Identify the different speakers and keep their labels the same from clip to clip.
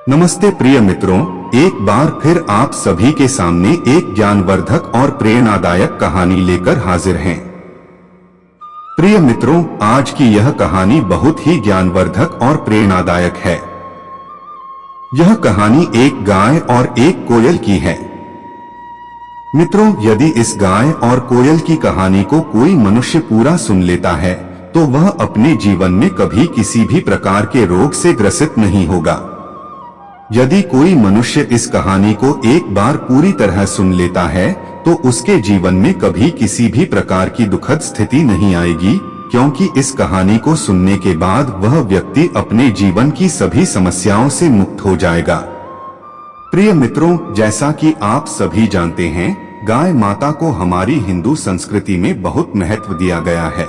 Speaker 1: नमस्ते प्रिय मित्रों, एक बार फिर आप सभी के सामने एक ज्ञानवर्धक और प्रेरणादायक कहानी लेकर हाजिर हैं। प्रिय मित्रों, आज की यह कहानी बहुत ही ज्ञानवर्धक और प्रेरणादायक है। यह कहानी एक गाय और एक कोयल की है। मित्रों, यदि इस गाय और कोयल की कहानी को कोई मनुष्य पूरा सुन लेता है तो वह अपने जीवन में कभी किसी भी प्रकार के रोग से ग्रसित नहीं होगा। यदि कोई मनुष्य इस कहानी को एक बार पूरी तरह सुन लेता है तो उसके जीवन में कभी किसी भी प्रकार की दुखद स्थिति नहीं आएगी, क्योंकि इस कहानी को सुनने के बाद वह व्यक्ति अपने जीवन की सभी समस्याओं से मुक्त हो जाएगा। प्रिय मित्रों, जैसा कि आप सभी जानते हैं, गाय माता को हमारी हिंदू संस्कृति में बहुत महत्व दिया गया है।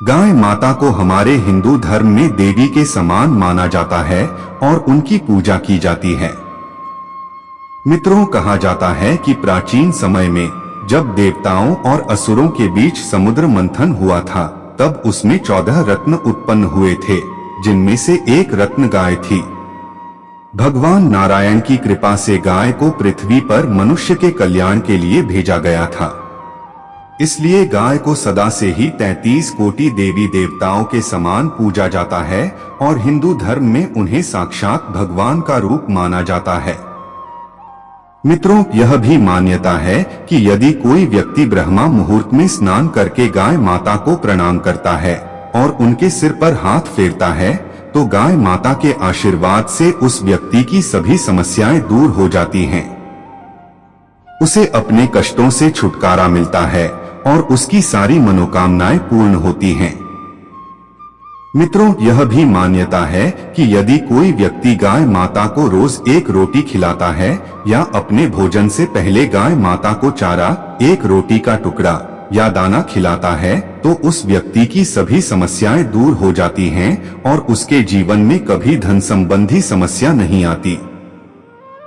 Speaker 1: गाय माता को हमारे हिंदू धर्म में देवी के समान माना जाता है और उनकी पूजा की जाती है। मित्रों, कहा जाता है कि प्राचीन समय में जब देवताओं और असुरों के बीच समुद्र मंथन हुआ था, तब उसमें 14 रत्न उत्पन्न हुए थे, जिनमें से एक रत्न गाय थी। भगवान नारायण की कृपा से गाय को पृथ्वी पर मनुष्य के कल्याण के लिए भेजा गया था। इसलिए गाय को सदा से ही 33 कोटि देवी देवताओं के समान पूजा जाता है और हिंदू धर्म में उन्हें साक्षात भगवान का रूप माना जाता है। मित्रों, यह भी मान्यता है कि यदि कोई व्यक्ति ब्रह्मा मुहूर्त में स्नान करके गाय माता को प्रणाम करता है और उनके सिर पर हाथ फेरता है तो गाय माता के आशीर्वाद से उस व्यक्ति की सभी समस्याएं दूर हो जाती हैं। उसे अपने कष्टों से छुटकारा मिलता है और उसकी सारी मनोकामनाएं पूर्ण होती हैं। मित्रों, यह भी मान्यता है कि यदि कोई व्यक्ति गाय माता को रोज एक रोटी खिलाता है या अपने भोजन से पहले गाय माता को चारा, एक रोटी का टुकड़ा या दाना खिलाता है तो उस व्यक्ति की सभी समस्याएं दूर हो जाती हैं और उसके जीवन में कभी धन संबंधी समस्या नहीं आती।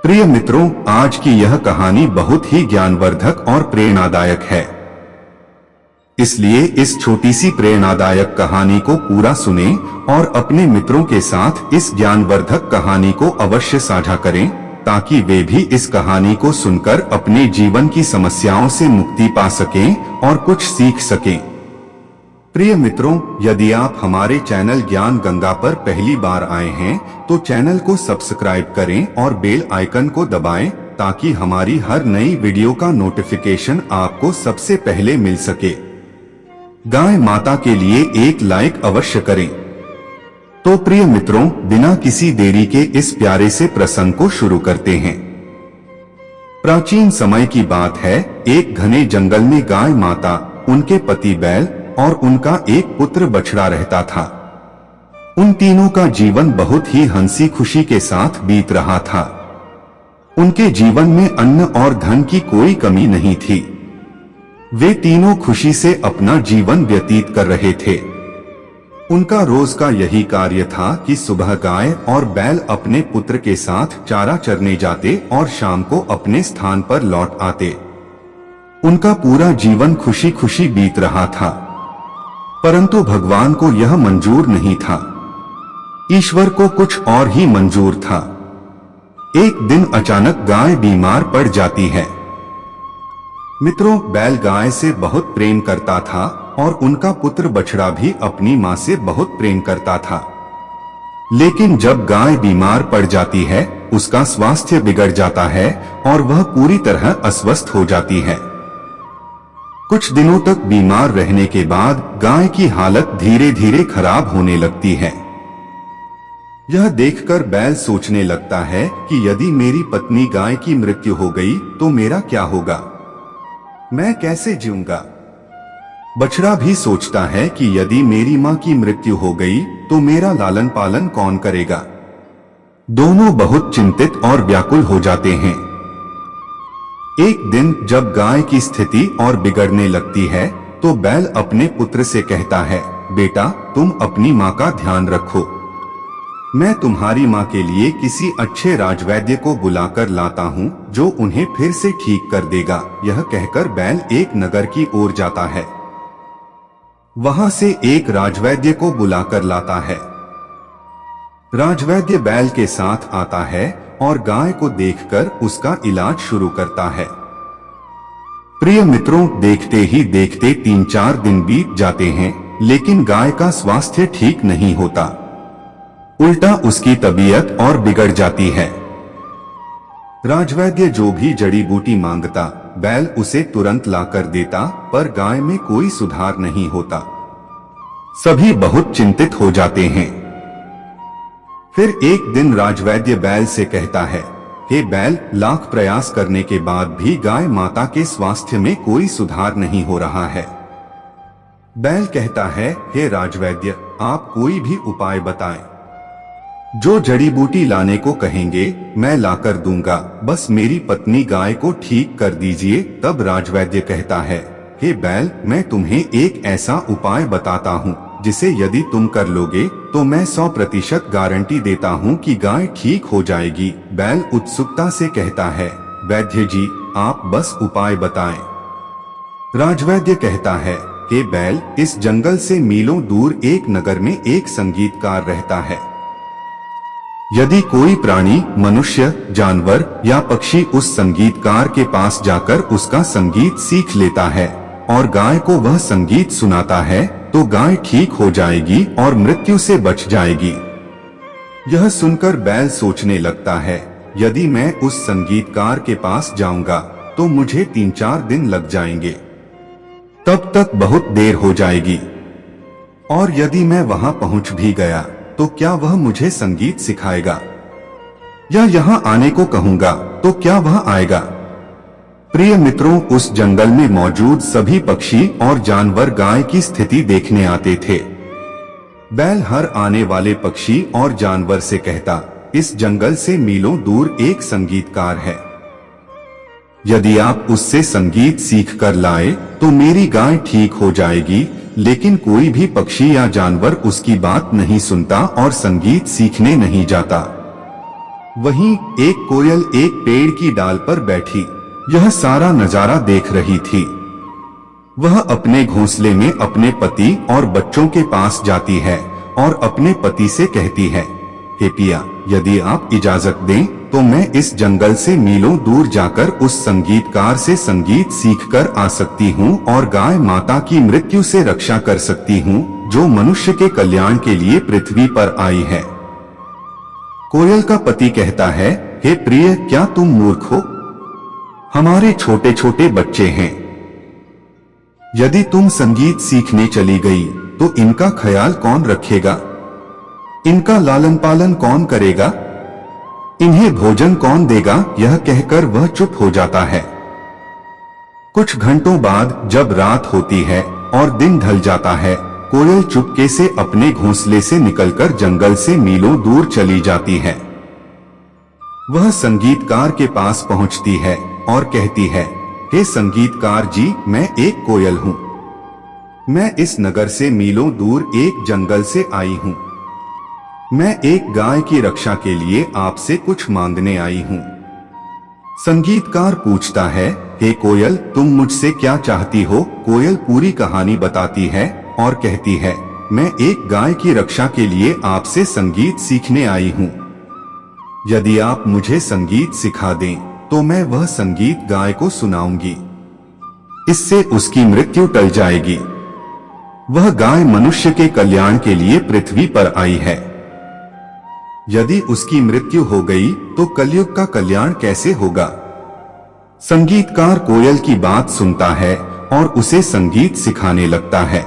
Speaker 1: प्रिय मित्रों, आज की यह कहानी बहुत ही ज्ञानवर्धक और प्रेरणादायक है। इसलिए इस छोटी सी प्रेरणादायक कहानी को पूरा सुनें और अपने मित्रों के साथ इस ज्ञानवर्धक कहानी को अवश्य साझा करें, ताकि वे भी इस कहानी को सुनकर अपने जीवन की समस्याओं से मुक्ति पा सकें और कुछ सीख सकें। प्रिय मित्रों, यदि आप हमारे चैनल ज्ञान गंगा पर पहली बार आए हैं तो चैनल को सब्सक्राइब करें और बेल आइकन को दबाएं, ताकि हमारी हर नई वीडियो का नोटिफिकेशन आपको सबसे पहले मिल सके। गाय माता के लिए एक लाइक अवश्य करें। तो प्रिय मित्रों, बिना किसी देरी के इस प्यारे से प्रसंग को शुरू करते हैं। प्राचीन समय की बात है, एक घने जंगल में गाय माता, उनके पति बैल और उनका एक पुत्र बछड़ा रहता था। उन तीनों का जीवन बहुत ही हंसी खुशी के साथ बीत रहा था। उनके जीवन में अन्न और धन की कोई कमी नहीं थी। वे तीनों खुशी से अपना जीवन व्यतीत कर रहे थे। उनका रोज का यही कार्य था कि सुबह गाय और बैल अपने पुत्र के साथ चारा चरने जाते और शाम को अपने स्थान पर लौट आते। उनका पूरा जीवन खुशी खुशी बीत रहा था। परंतु भगवान को यह मंजूर नहीं था। ईश्वर को कुछ और ही मंजूर था। एक दिन अचानक गाय बीमार पड़ जाती है। मित्रों, बैल गाय से बहुत प्रेम करता था और उनका पुत्र बछड़ा भी अपनी मां से बहुत प्रेम करता था। लेकिन जब गाय बीमार पड़ जाती है, उसका स्वास्थ्य बिगड़ जाता है और वह पूरी तरह अस्वस्थ हो जाती है। कुछ दिनों तक बीमार रहने के बाद गाय की हालत धीरे धीरे खराब होने लगती है। यह देखकर बैल सोचने लगता है कि यदि मेरी पत्नी गाय की मृत्यु हो गई तो मेरा क्या होगा, मैं कैसे जीऊंगा। बछड़ा भी सोचता है कि यदि मेरी मां की मृत्यु हो गई तो मेरा लालन पालन कौन करेगा। दोनों बहुत चिंतित और व्याकुल हो जाते हैं। एक दिन जब गाय की स्थिति और बिगड़ने लगती है तो बैल अपने पुत्र से कहता है, बेटा, तुम अपनी मां का ध्यान रखो। मैं तुम्हारी मां के लिए किसी अच्छे राजवैद्य को बुलाकर लाता हूं, जो उन्हें फिर से ठीक कर देगा। यह कहकर बैल एक नगर की ओर जाता है। वहां से एक राजवैद्य को बुलाकर लाता है। राजवैद्य बैल के साथ आता है और गाय को देखकर उसका इलाज शुरू करता है। प्रिय मित्रों, देखते ही देखते 3-4 दिन बीत जाते हैं, लेकिन गाय का स्वास्थ्य ठीक नहीं होता। उल्टा उसकी तबीयत और बिगड़ जाती है। राजवैद्य जो भी जड़ी बूटी मांगता, बैल उसे तुरंत लाकर देता, पर गाय में कोई सुधार नहीं होता। सभी बहुत चिंतित हो जाते हैं। फिर एक दिन राजवैद्य बैल से कहता है, हे बैल, लाख प्रयास करने के बाद भी गाय माता के स्वास्थ्य में कोई सुधार नहीं हो रहा है। बैल कहता है, हे राजवैद्य, आप कोई भी उपाय बताएं। जो जड़ी बूटी लाने को कहेंगे मैं लाकर दूंगा, बस मेरी पत्नी गाय को ठीक कर दीजिए। तब राजवैद्य कहता है, हे बैल, मैं तुम्हें एक ऐसा उपाय बताता हूँ जिसे यदि तुम कर लोगे तो मैं 100% गारंटी देता हूँ कि गाय ठीक हो जाएगी। बैल उत्सुकता से कहता है, वैद्य जी, आप बस उपाय बताएं। राजवैद्य कहता है, हे बैल, इस जंगल से मीलों दूर एक नगर में एक संगीतकार रहता है। यदि कोई प्राणी, मनुष्य, जानवर या पक्षी उस संगीतकार के पास जाकर उसका संगीत सीख लेता है और गाय को वह संगीत सुनाता है, तो गाय ठीक हो जाएगी और मृत्यु से बच जाएगी। यह सुनकर बैल सोचने लगता है, यदि मैं उस संगीतकार के पास जाऊंगा तो मुझे 3-4 दिन लग जाएंगे, तब तक बहुत देर हो जाएगी। और यदि मैं वहां पहुंच भी गया तो क्या वह मुझे संगीत सिखाएगा? या यहां आने को कहूंगा तो क्या वह आएगा? प्रिय मित्रों, उस जंगल में मौजूद सभी पक्षी और जानवर गाय की स्थिति देखने आते थे। बैल हर आने वाले पक्षी और जानवर से कहता, इस जंगल से मीलों दूर एक संगीतकार है। यदि आप उससे संगीत सीख कर लाए तो मेरी गाय ठीक हो जाएगी। लेकिन कोई भी पक्षी या जानवर उसकी बात नहीं सुनता और संगीत सीखने नहीं जाता। वहीं एक कोयल एक पेड़ की डाल पर बैठी यह सारा नजारा देख रही थी। वह अपने घोंसले में अपने पति और बच्चों के पास जाती है और अपने पति से कहती है, हे पिया, यदि आप इजाजत दें तो मैं इस जंगल से मीलों दूर जाकर उस संगीतकार से संगीत सीखकर आ सकती हूँ और गाय माता की मृत्यु से रक्षा कर सकती हूँ, जो मनुष्य के कल्याण के लिए पृथ्वी पर आई है। कोयल का पति कहता है, हे प्रिय, क्या तुम मूर्ख हो? हमारे छोटे छोटे बच्चे हैं। यदि तुम संगीत सीखने चली गई तो इनका ख्याल कौन रखेगा? इनका लालन पालन कौन करेगा? इन्हें भोजन कौन देगा? यह कहकर वह चुप हो जाता है। कुछ घंटों बाद जब रात होती है और दिन ढल जाता है, कोयल चुपके से अपने घोंसले से निकलकर जंगल से मीलों दूर चली जाती है। वह संगीतकार के पास पहुंचती है और कहती है, हे संगीतकार जी, मैं एक कोयल हूँ। मैं इस नगर से मीलों दूर एक जंगल से आई हूँ। मैं एक गाय की रक्षा के लिए आपसे कुछ मांगने आई हूँ। संगीतकार पूछता है, हे कोयल, तुम मुझसे क्या चाहती हो? कोयल पूरी कहानी बताती है और कहती है, मैं एक गाय की रक्षा के लिए आपसे संगीत सीखने आई हूँ। यदि आप मुझे संगीत सिखा दें तो मैं वह संगीत गाय को सुनाऊंगी। इससे उसकी मृत्यु टल जाएगी। वह गाय मनुष्य के कल्याण के लिए पृथ्वी पर आई है। यदि उसकी मृत्यु हो गई तो कलयुग का कल्याण कैसे होगा? संगीतकार कोयल की बात सुनता है और उसे संगीत सिखाने लगता है।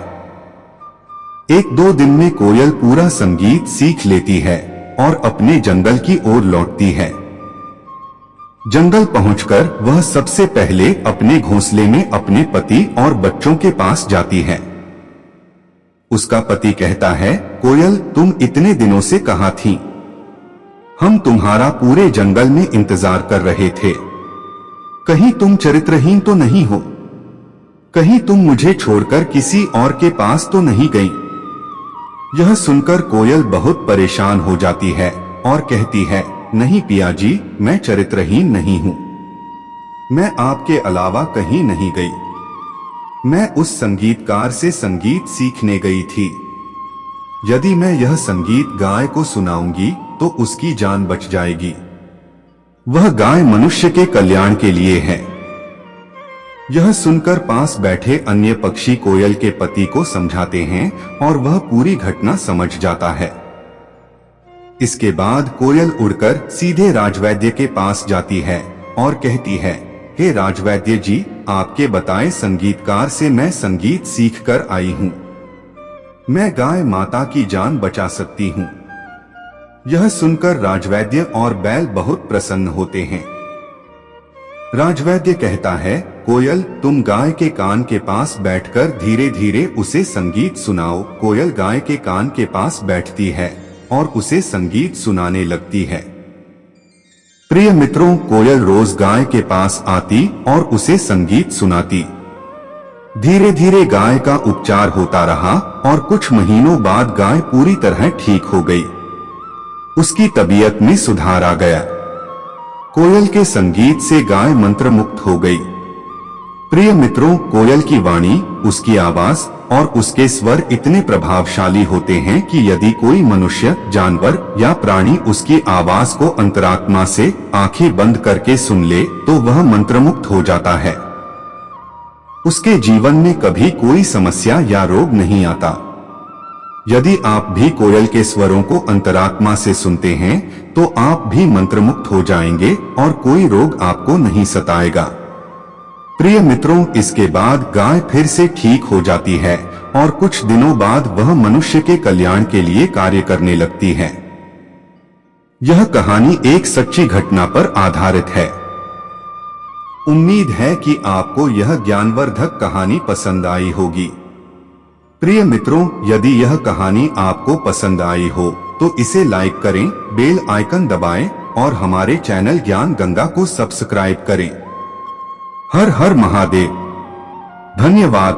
Speaker 1: 1-2 दिन में कोयल पूरा संगीत सीख लेती है और अपने जंगल की ओर लौटती है। जंगल पहुंचकर वह सबसे पहले अपने घोंसले में अपने पति और बच्चों के पास जाती है। उसका पति कहता है, कोयल, तुम इतने दिनों से कहां थी? हम तुम्हारा पूरे जंगल में इंतजार कर रहे थे। कहीं तुम चरित्रहीन तो नहीं हो? कहीं तुम मुझे छोड़कर किसी और के पास तो नहीं गई? यह सुनकर कोयल बहुत परेशान हो जाती है और कहती है, नहीं पिया जी, मैं चरित्रहीन नहीं हूं। मैं आपके अलावा कहीं नहीं गई। मैं उस संगीतकार से संगीत सीखने गई थी। यदि मैं यह संगीत गाय को सुनाऊंगी तो उसकी जान बच जाएगी। वह गाय मनुष्य के कल्याण के लिए है। यह सुनकर पास बैठे अन्य पक्षी कोयल के पति को समझाते हैं और वह पूरी घटना समझ जाता है। इसके बाद कोयल उड़कर सीधे राजवैद्य के पास जाती है और कहती है, हे राजवैद्य जी, आपके बताए संगीतकार से मैं संगीत सीखकर आई हूँ। मैं गाय माता की जान बचा सकती हूँ। यह सुनकर राजवैद्य और बैल बहुत प्रसन्न होते हैं। राजवैद्य कहता है, कोयल, तुम गाय के कान के पास बैठकर धीरे धीरे उसे संगीत सुनाओ। कोयल गाय के कान के पास बैठती है और उसे संगीत सुनाने लगती है। प्रिय मित्रों, कोयल रोज गाय के पास आती और उसे संगीत सुनाती। धीरे धीरे गाय का उपचार होता रहा और कुछ महीनों बाद गाय पूरी तरह ठीक हो गई। उसकी तबीयत में सुधार आ गया। कोयल के संगीत से गाय मंत्रमुक्त हो गई। प्रिय मित्रों, कोयल की वाणी, उसकी आवाज और उसके स्वर इतने प्रभावशाली होते हैं कि यदि कोई मनुष्य, जानवर या प्राणी उसकी आवाज को अंतरात्मा से आंखें बंद करके सुन ले तो वह मंत्रमुक्त हो जाता है। उसके जीवन में कभी कोई समस्या या रोग नहीं आता। यदि आप भी कोयल के स्वरों को अंतरात्मा से सुनते हैं तो आप भी मंत्रमुक्त हो जाएंगे और कोई रोग आपको नहीं सताएगा। प्रिय मित्रों, इसके बाद गाय फिर से ठीक हो जाती है और कुछ दिनों बाद वह मनुष्य के कल्याण के लिए कार्य करने लगती है। यह कहानी एक सच्ची घटना पर आधारित है। उम्मीद है कि आपको यह ज्ञानवर्धक कहानी पसंद आई होगी। प्रिय मित्रों, यदि यह कहानी आपको पसंद आई हो तो इसे लाइक करें, बेल आइकन दबाएं और हमारे चैनल ज्ञान गंगा को सब्सक्राइब करें। हर हर महादेव। धन्यवाद।